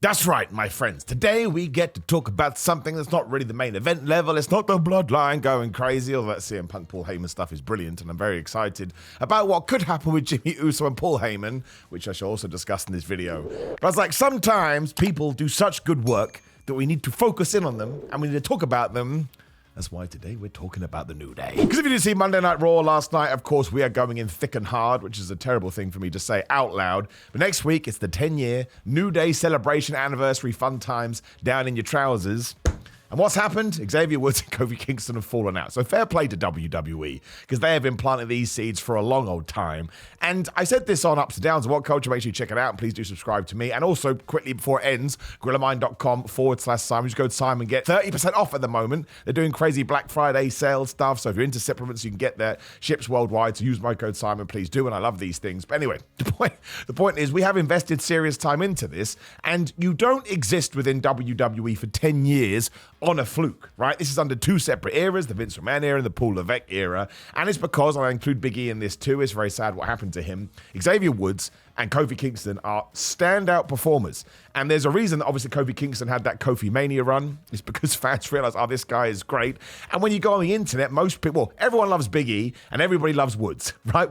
That's right, my friends. Today we get to talk about something that's not really the main event level. It's not the Bloodline going crazy, although that CM Punk Paul Heyman stuff is brilliant, and I'm very excited about what could happen with Jimmy Uso and Paul Heyman, which I shall also discuss in this video. But I was like, sometimes people do such good work that we need to focus in on them, and we need to talk about them. That's why today we're talking about the New Day. Because if you didn't see Monday Night Raw last night, of course, we are going in thick and hard, which is a terrible thing for me to say out loud. But next week, it's the 10-year New Day celebration anniversary fun times down in your trousers. And what's happened? Xavier Woods and Kofi Kingston have fallen out. So fair play to WWE, because they have been planting these seeds for a long old time. And I said this on Ups and Downs of What Culture. Make sure you check it out, and please do subscribe to me. And also, quickly before it ends, GorillaMind.com/Simon. Just go to Simon, get 30% off at the moment. They're doing crazy Black Friday sale stuff. So if you're into supplements, you can get their ships worldwide. So use my code Simon, please do. And I love these things. But anyway, the point is we have invested serious time into this, and you don't exist within WWE for 10 years on a fluke, right? This is under two separate eras, the Vince McMahon era and the Paul Levesque era. And it's because, I include Big E in this too, it's very sad what happened to him. Xavier Woods and Kofi Kingston are standout performers. And there's a reason that obviously Kofi Kingston had that Kofi Mania run. It's because fans realize, oh, this guy is great. And when you go on the internet, most people, well, everyone loves Big E and everybody loves Woods, right?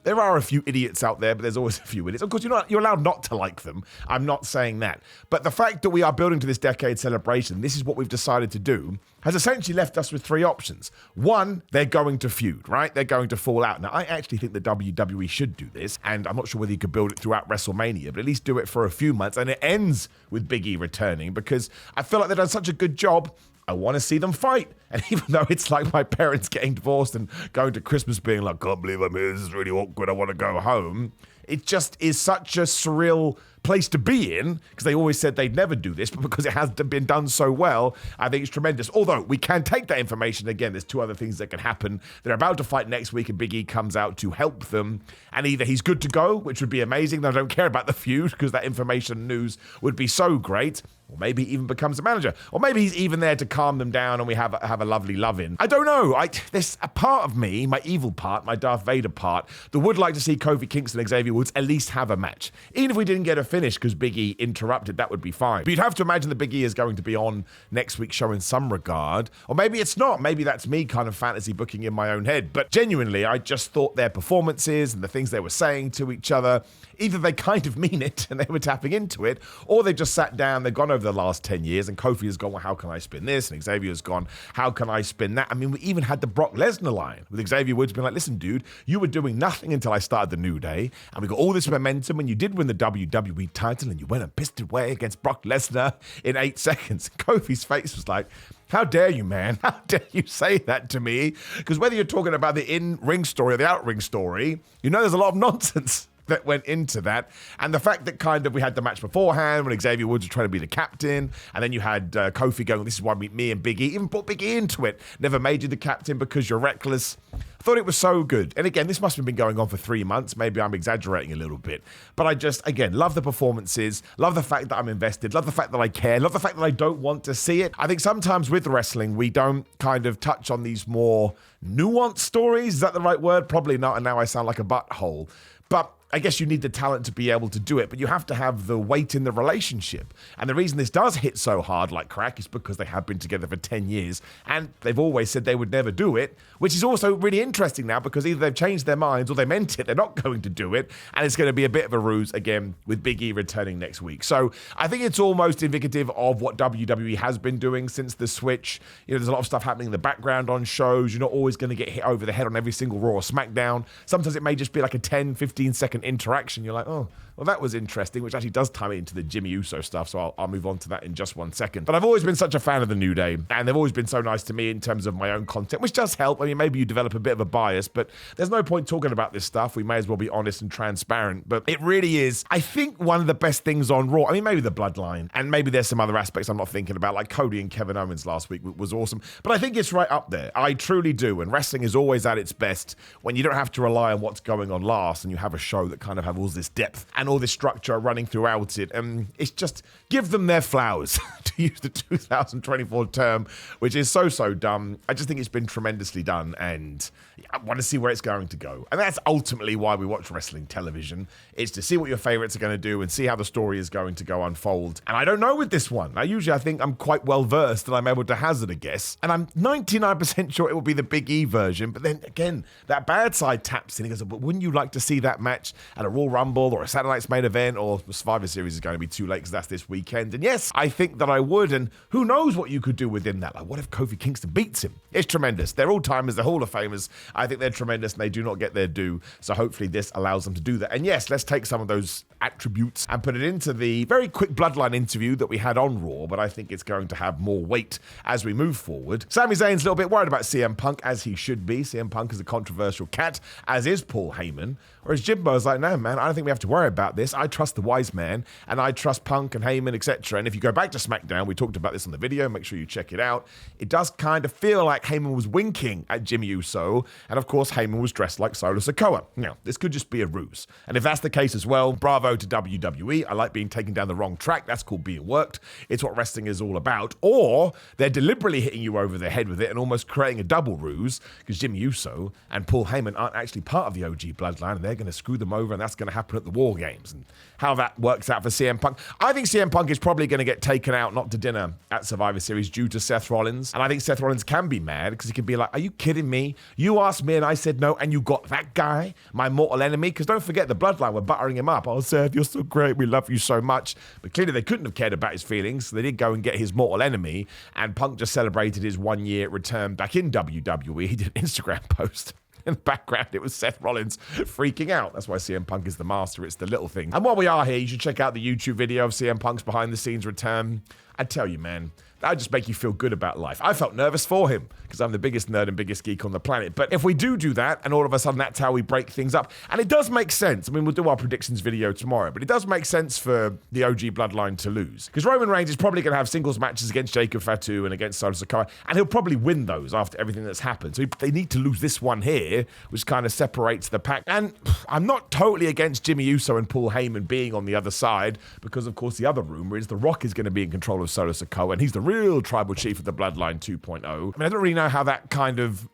There are a few idiots out there, but there's always a few idiots. Of course, you're allowed not to like them. I'm not saying that. But the fact that we are building to this decade celebration, this is what we've decided to do, has essentially left us with three options. One, they're going to feud, right? They're going to fall out. Now, I actually think the WWE should do this, and I'm not sure whether you could build it throughout WrestleMania, but at least do it for a few months, and it ends with Big E returning, because I feel like they've done such a good job. I want to see them fight. And even though it's like my parents getting divorced and going to Christmas being like, can't believe I'm here, this is really awkward, I want to go home. It just is such a surreal place to be in, because they always said they'd never do this, but because it has been done so well, I think it's tremendous. Although we can take that information again, there's two other things that can happen. They're about to fight next week, and Big E comes out to help them, and either he's good to go, which would be amazing, I don't care about the feud, because that information news would be so great, or maybe he even becomes a manager, or maybe he's even there to calm them down and we have a lovely love-in. I don't know. There's a part of me, my evil part, my Darth Vader part, that would like to see Kofi Kingston and Xavier Woods at least have a match. Even if we didn't get a finish because Big E interrupted, that would be fine. But you'd have to imagine that Big E is going to be on next week's show in some regard. Or maybe it's not. Maybe that's me kind of fantasy booking in my own head. But genuinely, I just thought their performances and the things they were saying to each other, either they kind of mean it and they were tapping into it, or they just sat down, they've gone over the last 10 years, and Kofi has gone, well, how can I spin this? And Xavier has gone, how can I spin that? I mean, we even had the Brock Lesnar line with Xavier Woods being like, listen, dude, you were doing nothing until I started the New Day, and we got all this momentum, and you did win the WWE title, and you went and pissed away against Brock Lesnar in 8 seconds. And Kofi's face was like, how dare you, man? How dare you say that to me? Because whether you're talking about the in-ring story or the out-ring story, you know there's a lot of nonsense that went into that. And the fact that kind of we had the match beforehand when Xavier Woods was trying to be the captain, and then you had Kofi going, this is why me and Big E, even brought Big E into it, never made you the captain because you're reckless. I thought it was so good. And again, this must have been going on for 3 months. Maybe I'm exaggerating a little bit. But I just, again, love the performances, love the fact that I'm invested, love the fact that I care, love the fact that I don't want to see it. I think sometimes with wrestling, we don't kind of touch on these more nuanced stories. Is that the right word? Probably not. And now I sound like a butthole. But I guess you need the talent to be able to do it, but you have to have the weight in the relationship. And the reason this does hit so hard like crack is because they have been together for 10 years, and they've always said they would never do it, which is also really interesting now, because either they've changed their minds or they meant it, they're not going to do it, and it's going to be a bit of a ruse again with Big E returning next week. So I think it's almost indicative of what WWE has been doing since the switch. You know, there's a lot of stuff happening in the background on shows. You're not always going to get hit over the head on every single Raw or SmackDown. Sometimes it may just be like a 10, 15 second interaction. You're like, oh, well, that was interesting, which actually does tie into the Jimmy Uso stuff, so I'll move on to that in just 1 second. But I've always been such a fan of the New Day, and they've always been so nice to me in terms of my own content, which does help. I mean, maybe you develop a bit of a bias, but there's no point talking about this stuff. We may as well be honest and transparent. But it really is, I think, one of the best things on Raw. I mean, maybe the Bloodline, and maybe there's some other aspects I'm not thinking about, like Cody and Kevin Owens last week was awesome. But I think it's right up there. I truly do. And wrestling is always at its best when you don't have to rely on what's going on last, and you have a show that kind of has all this depth and all this structure running throughout it. It's just give them their flowers, to use the 2024 term, which is so dumb. I just think it's been tremendously done, and I want to see where it's going to go. And that's ultimately why we watch wrestling television. It's to see what your favorites are going to do and see how the story is going to go unfold. And I don't know with this one. Now, usually I think I'm quite well versed and I'm able to hazard a guess. And I'm 99% sure it will be the Big E version. But then again, that bad side taps in. He goes, but wouldn't you like to see that match at a Royal Rumble or a Saturday Night's Main Event, or the Survivor Series is going to be too late because that's this weekend? And yes, I think that I would. And who knows what you could do within that? Like, what if Kofi Kingston beats him? It's tremendous. They're all-timers. They're Hall of Famers. I think they're tremendous and they do not get their due. So hopefully this allows them to do that. And yes, let's take some of those attributes and put it into the very quick Bloodline interview that we had on Raw, but I think it's going to have more weight as we move forward. Sami Zayn's a little bit worried about CM Punk, as he should be. CM Punk is a controversial cat, as is Paul Heyman. Whereas Jimbo's like, no, man, I don't think we have to worry about this. I trust the wise man, and I trust Punk and Heyman, etc. And if you go back to SmackDown, we talked about this on the video, make sure you check it out. It does kind of feel like Heyman was winking at Jimmy Uso, and of course, Heyman was dressed like Solo Sikoa. Now, this could just be a ruse. And if that's the case as well, bravo to WWE. I like being taken down the wrong track. That's called being worked. It's what wrestling is all about. Or they're deliberately hitting you over the head with it and almost creating a double ruse, because Jimmy Uso and Paul Heyman aren't actually part of the OG bloodline, and they're going to screw them over, and that's going to happen at the War Games. And how that works out for CM Punk, I think CM Punk is probably going to get taken out, not to dinner, at Survivor Series due to Seth Rollins. And I think Seth Rollins can be mad because he can be like, are you kidding me? You asked me and I said no, and you got that guy, my mortal enemy? Because don't forget, the bloodline were buttering him up. Oh, Seth, you're so great. We love you so much. But clearly they couldn't have cared about his feelings. So they did go and get his mortal enemy. And Punk just celebrated his 1-year return back in WWE. He did an Instagram post. In the background, it was Seth Rollins freaking out. That's why CM Punk is the master. It's the little thing. And while we are here, you should check out the YouTube video of CM Punk's behind-the-scenes return. I tell you, man, that would just make you feel good about life. I felt nervous for him because I'm the biggest nerd and biggest geek on the planet. But if we do that, and all of a sudden that's how we break things up, and it does make sense. I mean, we'll do our predictions video tomorrow, but it does make sense for the OG bloodline to lose. Because Roman Reigns is probably going to have singles matches against Jacob Fatu and against Solo Sikoa, and he'll probably win those after everything that's happened. So they need to lose this one here, which kind of separates the pack. And I'm not totally against Jimmy Uso and Paul Heyman being on the other side, because of course the other rumor is The Rock is going to be in control of Solo Sikoa, and he's the real tribal chief of the Bloodline 2.0. I mean, I don't really know how that kind of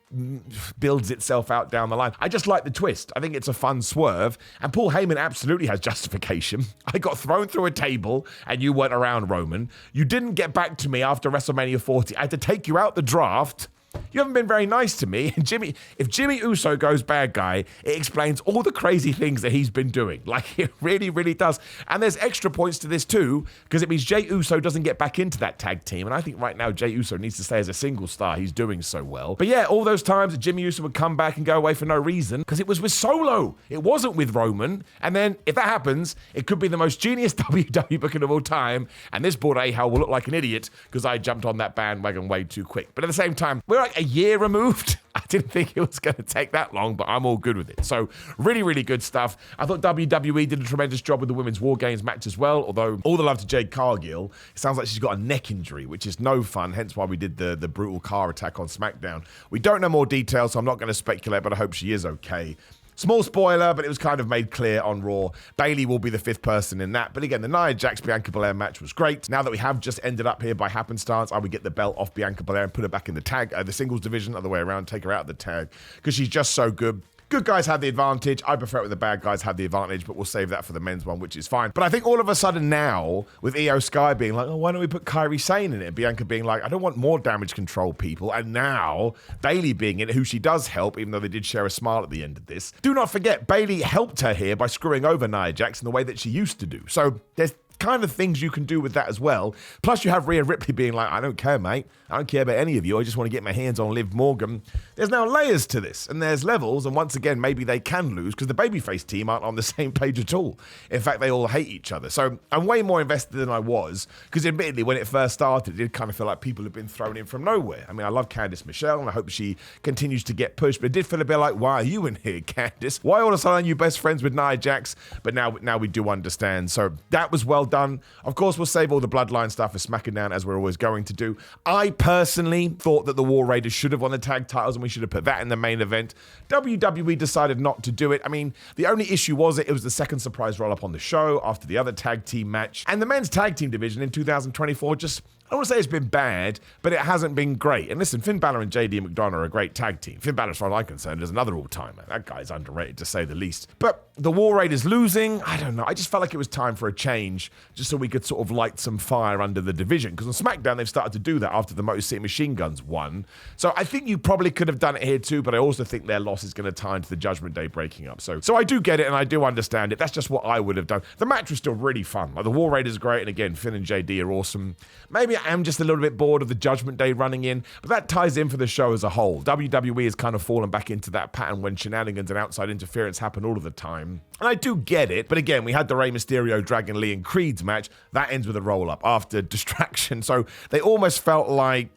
builds itself out down the line. I just like the twist. I think it's a fun swerve, and Paul Heyman absolutely has justification. I got thrown through a table and you weren't around, Roman. You didn't get back to me after WrestleMania 40. I had to take you out the draft. You haven't been very nice to me. And if Jimmy Uso goes bad guy, it explains all the crazy things that he's been doing. Like, it really, really does. And there's extra points to this too, because it means Jey Uso doesn't get back into that tag team. And I think right now Jey Uso needs to stay as a single star. He's doing so well. But yeah, all those times that Jimmy Uso would come back and go away for no reason, because it was with Solo. It wasn't with Roman. And then if that happens, it could be the most genius WWE booking of all time. And this board A-hole will look like an idiot because I jumped on that bandwagon way too quick. But at the same time, we're like a year removed. I didn't think it was going to take that long, but I'm all good with it. So really, really good stuff. I thought WWE did a tremendous job with the Women's War Games match as well, although all the love to Jade Cargill. It sounds like she's got a neck injury, which is no fun, hence why we did the brutal car attack on SmackDown. We don't know more details, so I'm not going to speculate, but I hope she is okay. Small spoiler, but it was kind of made clear on Raw. Bayley will be the 5th person in that. But again, the Nia Jax Bianca Belair match was great. Now that we have just ended up here by happenstance, I would get the belt off Bianca Belair and put her back in the tag, the singles division, other way around, take her out of the tag, because she's just so good. Good guys have the advantage. I prefer it when the bad guys have the advantage, but we'll save that for the men's one, which is fine. But I think all of a sudden now, with Io Sky being like, oh, why don't we put Kairi Sane in it? Bianca being like, I don't want more damage control people. And now Bayley being in it, who she does help, even though they did share a smile at the end of this. Do not forget, Bayley helped her here by screwing over Nia Jax in the way that she used to do. So there's kind of things you can do with that as well. Plus you have Rhea Ripley being like, I don't care, mate. I don't care about any of you. I just want to get my hands on Liv Morgan. There's now layers to this, and there's levels, and once again, maybe they can lose because the babyface team aren't on the same page at all. In fact, they all hate each other. So I'm way more invested than I was, because admittedly, when it first started, it did kind of feel like people had been thrown in from nowhere. I mean, I love Candice Michelle, and I hope she continues to get pushed, but it did feel a bit like, why are you in here, Candice? Why all of a sudden are you best friends with Nia Jax? But now we do understand. So that was well done. Of course, we'll save all the Bloodline stuff for SmackDown, as we're always going to do. I personally thought that the War Raiders should have won the tag titles and we should have put that in the main event. WWE decided not to do it. I mean, the only issue was it was the second surprise roll-up on the show after the other tag team match. And the men's tag team division in 2024 just, I don't want to say it's been bad, but it hasn't been great. And listen, Finn Balor and JD McDonough are a great tag team. Finn Balor, as far as I'm concerned, is another all-timer. That guy's underrated, to say the least. But the War Raiders losing, I don't know. I just felt like it was time for a change, just so we could sort of light some fire under the division. Because on SmackDown, they've started to do that after the Motor City Machine Guns won. So I think you probably could have done it here too, but I also think their loss is going to tie into the Judgment Day breaking up. So I do get it, and I do understand it. That's just what I would have done. The match was still really fun. Like, the War Raiders are great, and again, Finn and JD are awesome. Maybe I am just a little bit bored of the Judgment Day running in, but that ties in for the show as a whole. WWE has kind of fallen back into that pattern when shenanigans and outside interference happen all of the time. And I do get it, but again, we had the Rey Mysterio, Dragon Lee, and Creed's match. That ends with a roll-up after distraction, so they almost felt like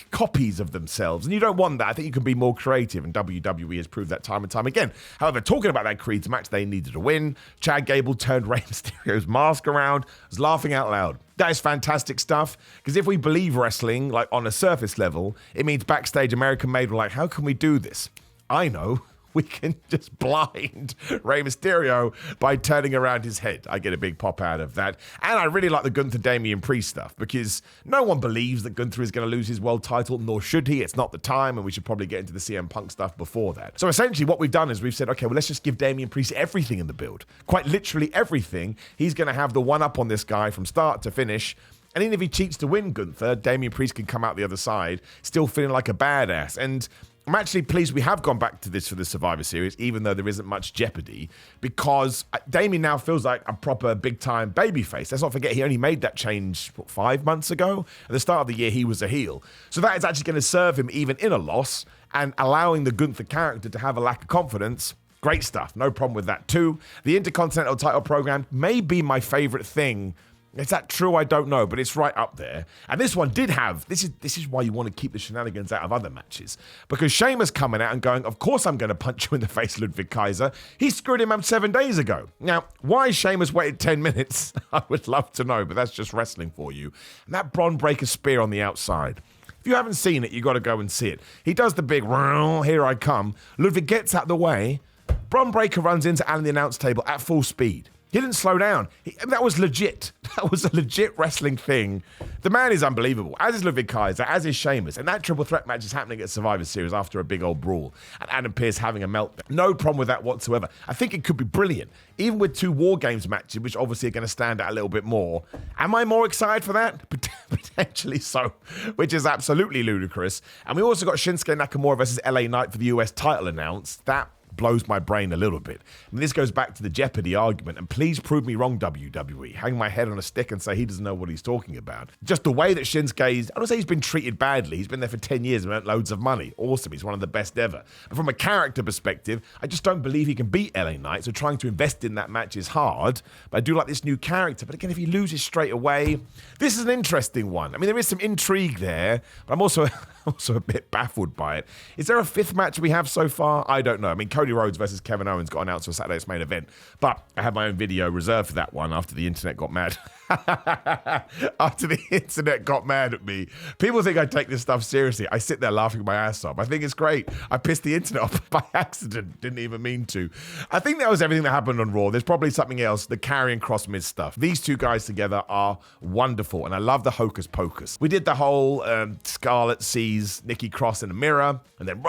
copies of themselves, and you don't want that. I think you can be more creative, and WWE has proved that time and time again. However, talking about that Creed's match, they needed a win. Chad Gable turned Rey Mysterio's mask around, was laughing out loud. That is fantastic stuff, because if we believe wrestling, like on a surface level, it means backstage American-made were like, how can we do this? I know. We can just blind Rey Mysterio by turning around his head. I get a big pop out of that. And I really like the Gunther Damian Priest stuff, because no one believes that Gunther is going to lose his world title, nor should he. It's not the time, and we should probably get into the CM Punk stuff before that. So essentially what we've done is we've said, okay, well, let's just give Damian Priest everything in the build. Quite literally everything. He's going to have the one-up on this guy from start to finish. And even if he cheats to win Gunther, Damian Priest can come out the other side still feeling like a badass. And I'm actually pleased we have gone back to this for the Survivor Series, even though there isn't much jeopardy, because Damien now feels like a proper big-time babyface. Let's not forget, he only made that change, 5 months ago? At the start of the year, he was a heel. So that is actually going to serve him even in a loss, and allowing the Gunther character to have a lack of confidence. Great stuff. No problem with that, too. The Intercontinental title program may be my favorite thing. Is that true? I don't know, but it's right up there. And this one did have, this is why you want to keep the shenanigans out of other matches. Because Sheamus coming out and going, of course I'm going to punch you in the face, Ludwig Kaiser. He screwed him up 7 days ago. Now, why Sheamus waited 10 minutes, I would love to know, but that's just wrestling for you. And that Bron Breakker spear on the outside. If you haven't seen it, you got to go and see it. He does the big, here I come. Ludwig gets out the way. Bron Breakker runs into Alan the announce table at full speed. He didn't slow down. That was legit. That was a legit wrestling thing. The man is unbelievable, as is Ludwig Kaiser, as is Sheamus. And that triple threat match is happening at Survivor Series after a big old brawl. And Adam Pearce having a meltdown. No problem with that whatsoever. I think it could be brilliant. Even with 2 War Games matches, which obviously are going to stand out a little bit more. Am I more excited for that? Potentially so, which is absolutely ludicrous. And we also got Shinsuke Nakamura versus LA Knight for the US title announced. That blows my brain a little bit. And this goes back to the Jeopardy argument, and please prove me wrong, WWE. Hang my head on a stick and say he doesn't know what he's talking about. Just the way that Shinsuke's, I don't say he's been treated badly. He's been there for 10 years and earned loads of money. Awesome. He's one of the best ever. But from a character perspective, I just don't believe he can beat LA Knight, so trying to invest in that match is hard. But I do like this new character. But again, if he loses straight away, this is an interesting one. I mean, there is some intrigue there, but I'm also a bit baffled by it. Is there a 5th match we have so far? I don't know. I mean, Cody Rhodes versus Kevin Owens got announced for Saturday's main event, but I had my own video reserved for that one after the internet got mad. After the internet got mad at me. People think I take this stuff seriously. I sit there laughing my ass off. I think it's great. I pissed the internet off by accident. Didn't even mean to. I think that was everything that happened on Raw. There's probably something else. The Karrion Kross Miz stuff. These 2 guys together are wonderful, and I love the hocus pocus. We did the whole Scarlett sees Nikki Cross in the mirror, and then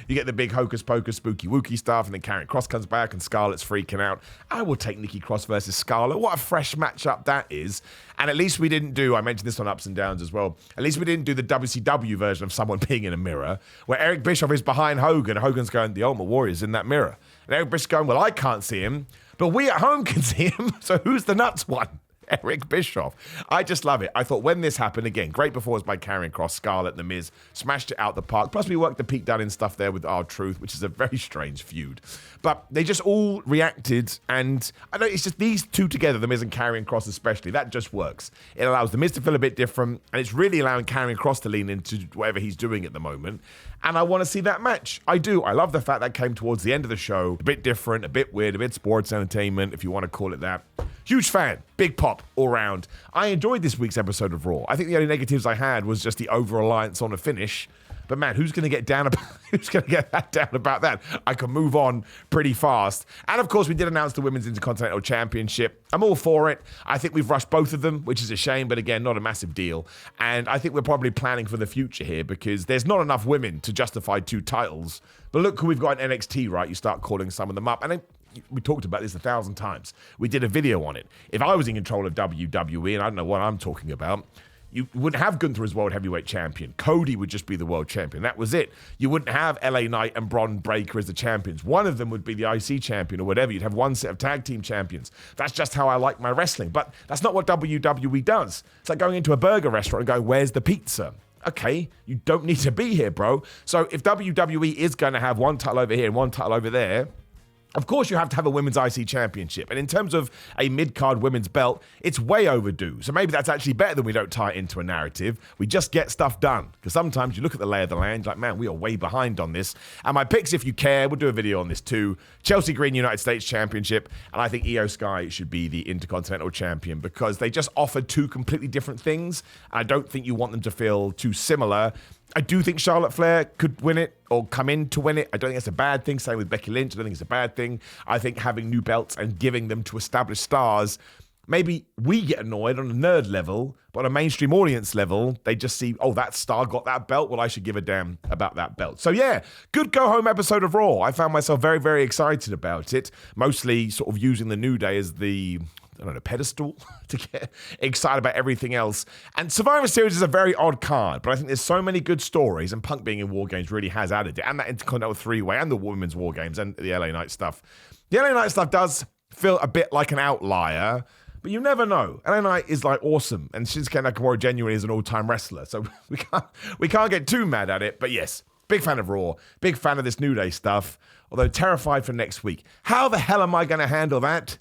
you get the big hocus pocus spooky wooky stuff, and then Karrion Kross comes back and Scarlett's freaking out. I will take Nikki Cross versus Scarlett. What a fresh matchup that is. And at least we didn't do, I mentioned this on Ups and Downs as well, at least we didn't do the WCW version of someone being in a mirror, where Eric Bischoff is behind Hogan, and Hogan's going, the Ultimate Warrior's in that mirror. And Eric Bischoff's going, well, I can't see him, but we at home can see him, so who's the nuts one? Eric Bischoff. I just love it. I thought when this happened, again, great performance by Karrion Kross, Scarlett, and The Miz, smashed it out the park. Plus, we worked the Pete Dunne stuff there with R-Truth, which is a very strange feud. But they just all reacted, and I know it's just these 2 together, The Miz and Karrion Kross especially, that just works. It allows The Miz to feel a bit different, and it's really allowing Karrion Kross to lean into whatever he's doing at the moment. And I want to see that match. I do. I love the fact that came towards the end of the show. A bit different, a bit weird, a bit sports entertainment, if you want to call it that. Huge fan. big pop all round. I enjoyed this week's episode of Raw. I think the only negatives I had was just the over-reliance on a finish. But man, who's going to get that down about that? I can move on pretty fast. And of course, we did announce the Women's Intercontinental Championship. I'm all for it. I think we've rushed both of them, which is a shame, but again, not a massive deal. And I think we're probably planning for the future here because there's not enough women to justify 2 titles. But look who we've got in NXT, right? You start calling some of them up. And we talked about this 1,000 times. We did a video on it. If I was in control of WWE, and I don't know what I'm talking about, you wouldn't have Gunther as world heavyweight champion. Cody would just be the world champion. That was it. You wouldn't have LA Knight and Bron Breakker as the champions. One of them would be the IC champion or whatever. You'd have one set of tag team champions. That's just how I like my wrestling. But that's not what WWE does. It's like going into a burger restaurant and going, where's the pizza? Okay, you don't need to be here, bro. So if WWE is going to have one title over here and one title over there, of course, you have to have a women's IC championship. And in terms of a mid-card women's belt, it's way overdue. So maybe that's actually better than we don't tie it into a narrative. We just get stuff done. Because sometimes you look at the lay of the land, like, man, we are way behind on this. And my picks, if you care, we'll do a video on this too. Chelsea Green United States Championship. And I think Io Sky should be the Intercontinental Champion because they just offer 2 completely different things. I don't think you want them to feel too similar. I do think Charlotte Flair could win it or come in to win it. I don't think it's a bad thing. Same with Becky Lynch. I don't think it's a bad thing. I think having new belts and giving them to established stars, maybe we get annoyed on a nerd level, but on a mainstream audience level, they just see, oh, that star got that belt. Well, I should give a damn about that belt. So yeah, good go-home episode of Raw. I found myself very, very excited about it. Mostly sort of using the New Day as the pedestal to get excited about everything else. And Survivor Series is a very odd card, but I think there's so many good stories, and Punk being in War Games really has added it, and that Intercontinental 3-way, and the Women's War Games, and the LA Knight stuff. The LA Knight stuff does feel a bit like an outlier, but you never know. LA Knight is like awesome, and Shinsuke Nakamura genuinely is an all-time wrestler, so we can't get too mad at it, but yes. Big fan of Raw, big fan of this New Day stuff, although terrified for next week. How the hell am I going to handle that?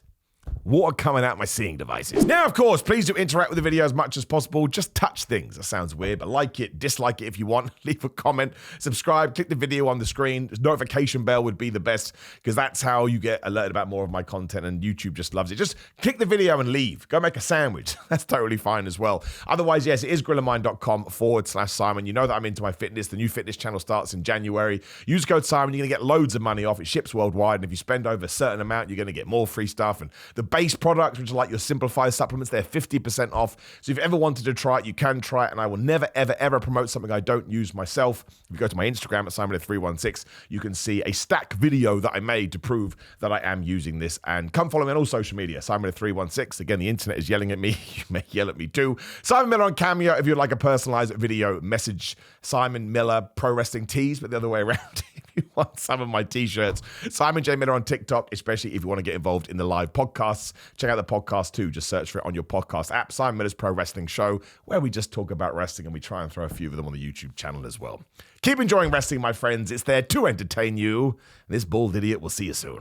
Water coming out my seeing devices. Now, of course, please do interact with the video as much as possible. Just touch things. That sounds weird, but like it, dislike it if you want. Leave a comment, subscribe, click the video on the screen. The notification bell would be the best because that's how you get alerted about more of my content, and YouTube just loves it. Just click the video and leave. Go make a sandwich. That's totally fine as well. Otherwise, yes, it is grillermind.com/Simon. You know that I'm into my fitness. The new fitness channel starts in January. Use code Simon. You're going to get loads of money off. It ships worldwide, and if you spend over a certain amount, you're going to get more free stuff. And the base products, which are like your simplified supplements, they're 50% off. So if you ever wanted to try it, you can try it. And I will never, ever, ever promote something I don't use myself. If you go to my Instagram at simonmiller316, you can see a stack video that I made to prove that I am using this. And come follow me on all social media, simonmiller316. Again, the internet is yelling at me. You may yell at me too. Simon Miller on Cameo. If you'd like a personalized video, message Simon Miller Pro Wrestling Tees, but the other way around. You want some of my t-shirts. Simon J. Miller on TikTok, especially if you want to get involved in the live podcasts. Check out the podcast too. Just search for it on your podcast app, Simon Miller's Pro Wrestling Show, where we just talk about wrestling and we try and throw a few of them on the YouTube channel as well. Keep enjoying wrestling, my friends. It's there to entertain you. This bald idiot will see you soon.